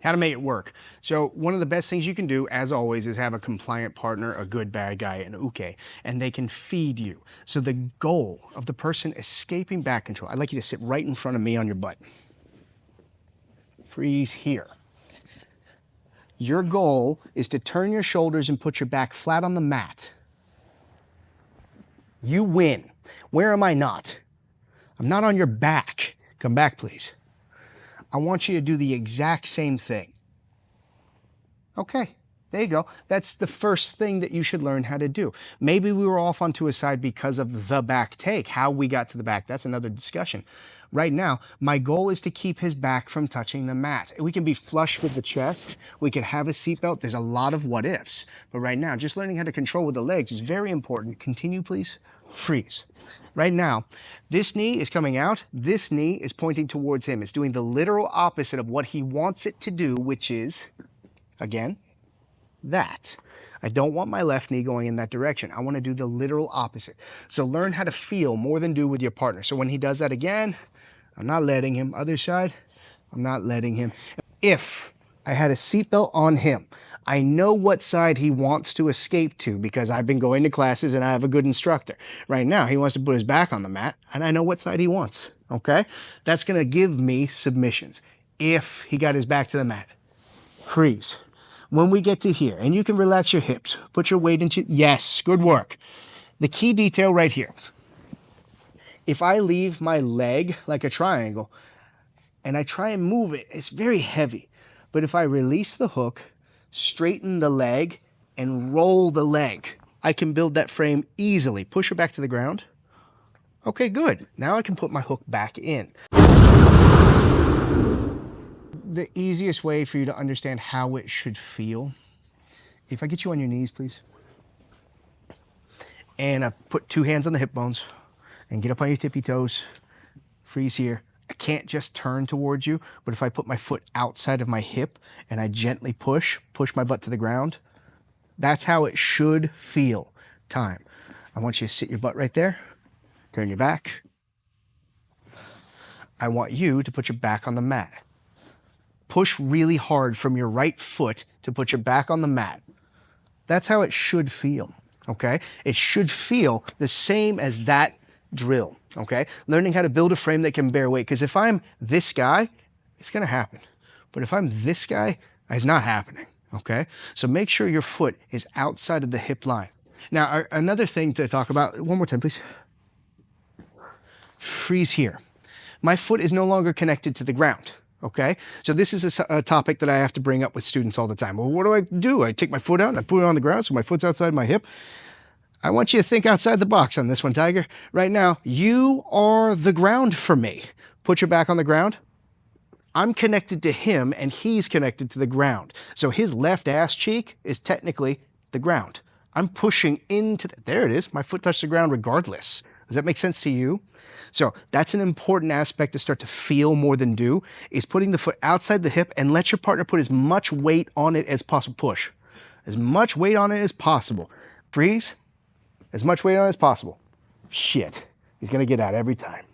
How to make it work. So one of the best things you can do, as always, is have a compliant partner, a good bad guy, an uke, and they can feed you. So the goal of the person escaping back control, I'd like you to sit right in front of me on your butt. Freeze here. Your goal is to turn your shoulders and put your back flat on the mat. You win. Where am I not? I'm not on your back. Come back, please. I want you to do the exact same thing. Okay, there you go. That's the first thing that you should learn how to do. Maybe we were off onto a side because of the back take, how we got to the back. That's another discussion. Right now, my goal is to keep his back from touching the mat. We can be flush with the chest. We can have a seatbelt. There's a lot of what ifs. But right now, just learning how to control with the legs is very important. Continue, please. Freeze. Right now, this knee is coming out. This knee is pointing towards him. It's doing the literal opposite of what he wants it to do, which is, again, that. I don't want my left knee going in that direction. I want to do the literal opposite. So learn how to feel more than do with your partner. So when he does that again, I'm not letting him. Other side, I'm not letting him. If I had a seatbelt on him, I know what side he wants to escape to because I've been going to classes and I have a good instructor. Right now, he wants to put his back on the mat and I know what side he wants, okay? That's gonna give me submissions. If he got his back to the mat, freeze. When we get to here, and you can relax your hips, put your weight into, yes, good work. The key detail right here. If I leave my leg like a triangle and I try and move it, it's very heavy. But if I release the hook, straighten the leg, and roll the leg, I can build that frame easily. Push it back to the ground. Okay, good. Now I can put my hook back in. The easiest way for you to understand how it should feel, if I get you on your knees, please. And I put 2 hands on the hip bones and get up on your tippy toes. Freeze here. I can't just turn towards you, but if I put my foot outside of my hip and I gently push my butt to the ground, that's how it should feel. Time. I want you to sit your butt right there, turn your back. I want you to put your back on the mat. Push really hard from your right foot to put your back on the mat. That's how it should feel, okay? It should feel the same as that drill, okay? Learning how to build a frame that can bear weight, because if I'm this guy, it's gonna happen. But if I'm this guy, it's not happening, okay? So make sure your foot is outside of the hip line. Now, another thing to talk about, one more time, please. Freeze here. My foot is no longer connected to the ground, okay? So this is a topic that I have to bring up with students all the time. Well, what do? I take my foot out and I put it on the ground so my foot's outside my hip. I want you to think outside the box on this one, Tiger. Right now, you are the ground for me. Put your back on the ground. I'm connected to him and he's connected to the ground. So his left ass cheek is technically the ground. I'm pushing into, there it is. My foot touched the ground regardless. Does that make sense to you? So that's an important aspect to start to feel more than do, is putting the foot outside the hip and let your partner put as much weight on it as possible. Push. As much weight on it as possible. Freeze. As much weight on it as possible. Shit. He's gonna get out every time.